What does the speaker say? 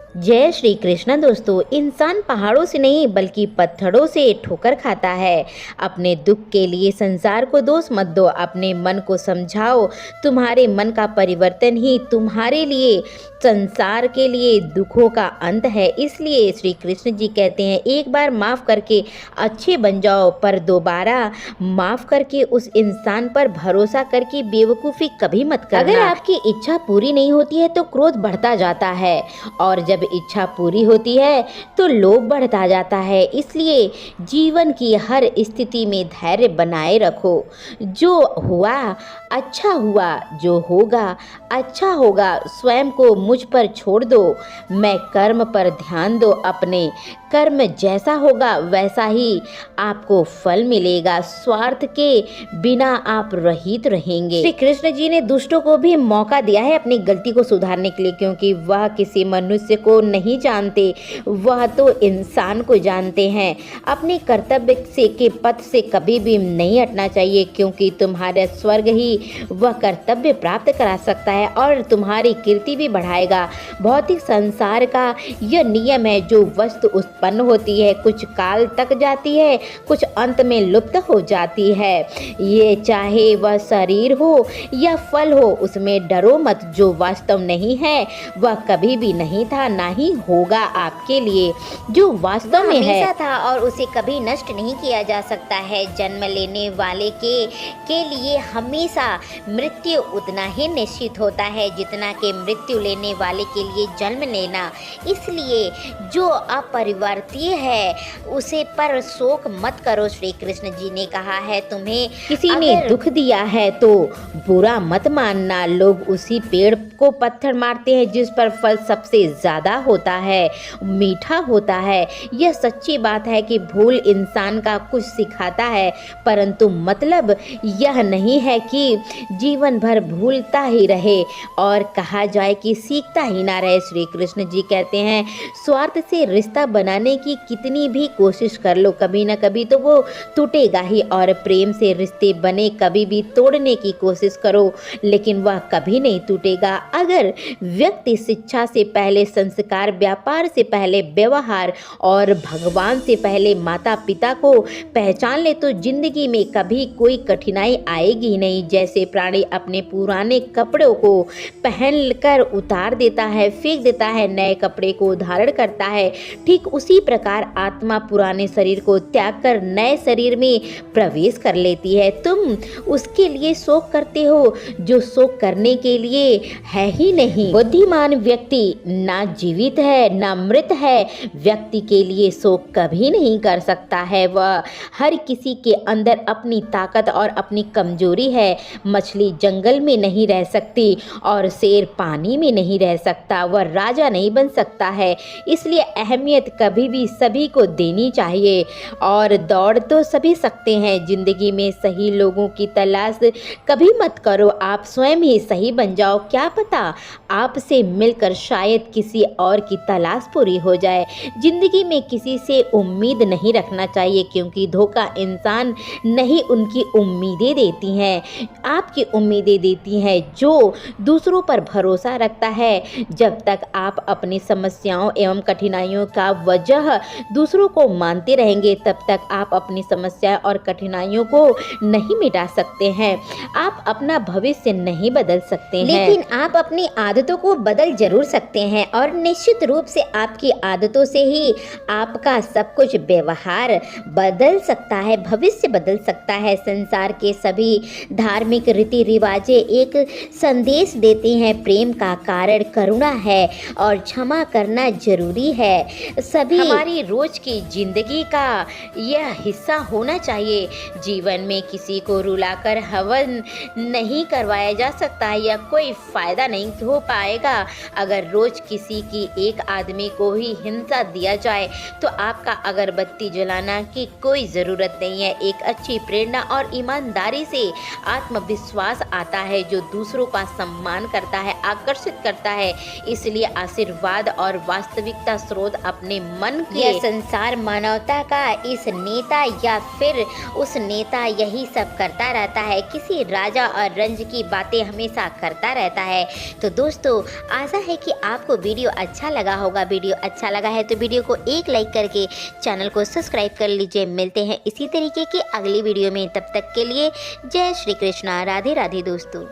जय श्री कृष्ण दोस्तों। इंसान पहाड़ों से नहीं बल्कि पत्थरों से ठोकर खाता है। अपने दुख के लिए संसार को दोष मत दो, अपने मन को समझाओ। तुम्हारे मन का परिवर्तन ही तुम्हारे लिए संसार के लिए दुखों का अंत है। इसलिए श्री कृष्ण जी कहते हैं, एक बार माफ़ करके अच्छे बन जाओ, पर दोबारा माफ़ करके उस इंसान पर भरोसा करके बेवकूफ़ी कभी मत करना। अगर आपकी इच्छा पूरी नहीं होती है तो क्रोध बढ़ता जाता है, और जब इच्छा पूरी होती है तो लोभ बढ़ता जाता है। इसलिए जीवन की हर स्थिति में धैर्य बनाए रखो। जो हुआ अच्छा हुआ, जो होगा अच्छा होगा। स्वयं को मुझ पर छोड़ दो, मैं कर्म पर ध्यान दो। अपने कर्म जैसा होगा वैसा ही आपको फल मिलेगा। स्वार्थ के बिना आप रहित रहेंगे। श्री कृष्ण जी ने दुष्टों को भी मौका दिया है अपनी गलती को सुधारने के लिए, क्योंकि वह किसी मनुष्य को नहीं जानते, वह तो इंसान को जानते हैं। अपने कर्तव्य से के पथ से कभी भी नहीं हटना चाहिए, क्योंकि तुम्हारा स्वर्ग ही वह कर्तव्य प्राप्त करा सकता है और तुम्हारी कीर्ति भी बढ़ाएगा। भौतिक संसार का यह नियम है, जो वस्तु उत्पन्न होती है कुछ काल तक जाती है, कुछ अंत में लुप्त हो जाती है। ये चाहे वह शरीर हो या फल हो, उसमें डरो मत। जो वास्तव नहीं है वह कभी भी नहीं था, ना ही होगा। आपके लिए जो वास्तव में है था और उसे कभी नष्ट नहीं किया जा सकता है। जन्म लेने वाले के लिए हमेशा मृत्यु उतना ही निश्चित होता है जितना कि मृत्यु लेने वाले के लिए जन्म लेना। इसलिए जो अपरिवर्त्य है उसे पर शोक मत करो। श्री कृष्ण जी ने कहा है, तुम्हें किसी ने दुख दिया है तो बुरा मत मानना। लोग उसी पेड़ को पत्थर मारते हैं जिस पर फल सबसे ज़्यादा होता है, मीठा होता है। यह सच्ची बात है कि भूल इंसान का कुछ सिखाता है, परंतु मतलब यह नहीं है कि जीवन भर भूलता ही रहे और कहा जाए कि सीखता ही ना रहे। श्री कृष्ण जी कहते हैं, स्वार्थ से रिश्ता बनाने की कितनी भी कोशिश कर लो, कभी ना कभी तो वो टूटेगा ही। और प्रेम से रिश्ते बने, कभी भी तोड़ने की कोशिश करो लेकिन वह कभी नहीं टूटेगा। अगर व्यक्ति शिक्षा से पहले संस्कार, व्यापार से पहले व्यवहार और भगवान से पहले माता पिता को पहचान ले तो जिंदगी में कभी कोई कठिनाई आएगी नहीं। जैसे प्राणी अपने पुराने कपड़ों को पहनकर उतार देता है, फेंक देता है, नए कपड़े को धारण करता है, ठीक उसी प्रकार आत्मा पुराने शरीर को त्याग कर नए शरीर में प्रवेश कर लेती है। तुम उसके लिए शोक करते हो जो शोक करने के लिए है ही नहीं। बुद्धिमान व्यक्ति ना जीवित है ना मृत है, व्यक्ति के लिए शोक कभी नहीं कर सकता है। वह हर किसी के अंदर अपनी ताकत और अपनी कमजोरी है। मछली जंगल में नहीं रह सकती और शेर पानी में नहीं रह सकता, वह राजा नहीं बन सकता है। इसलिए अहमियत कभी भी सभी को देनी चाहिए और दौड़ तो सभी सकते हैं। जिंदगी में सही लोगों की तलाश कभी मत करो, आप स्वयं ही सही बन जाओ। क्या पता आपसे मिलकर शायद किसी और की तलाश पूरी हो जाए। जिंदगी में किसी से उम्मीद नहीं रखना चाहिए, क्योंकि धोखा इंसान नहीं उनकी उम्मीदें देती हैं, आपकी उम्मीदें देती हैं। जो दूसरों पर भरोसा रखता है, जब तक आप अपनी समस्याओं एवं कठिनाइयों का वजह दूसरों को मानते रहेंगे, तब तक आप अपनी समस्या और कठिनाइयों को नहीं मिटा सकते हैं। आप अपना भविष्य नहीं बदल सकते हैं, लेकिन आप अपनी आदतों को बदल जरूर सकते हैं। और निश्चित रूप से आपकी आदतों से ही आपका सब कुछ व्यवहार बदल सकता है, भविष्य बदल सकता है। संसार के सभी धार्मिक रीति रिवाजें एक संदेश देते हैं, प्रेम का कारण करुणा है और क्षमा करना जरूरी है। सभी हमारी रोज की जिंदगी का यह हिस्सा होना चाहिए। जीवन में किसी को रुलाकर हवन नहीं करवाया जा सकता या कोई फायदा नहीं हो पाएगा। अगर रोज किसी की एक आदमी को ही हिंसा दिया जाए तो आपका अगरबत्ती जलाना की कोई ज़रूरत नहीं है। एक अच्छी प्रेरणा और ईमानदारी से आत्मविश्वास आता है, जो दूसरों का सम्मान करता है, आकर्षित करता है। इसलिए आशीर्वाद और वास्तविकता स्रोत अपने मन के यह संसार मानवता का इस नेता या फिर उस नेता यही सब करता रहता है, किसी राजा और रंज की बातें हमेशा करता रहता है। तो दोस्तों आशा है कि आपको वीडियो अच्छा लगा होगा। वीडियो अच्छा लगा है तो वीडियो को एक लाइक करके चैनल को सब्सक्राइब कर लीजिए। मिलते हैं इसी तरीके की अगली वीडियो में, तब तक के लिए जय श्री कृष्णा, राधे राधे दोस्तों।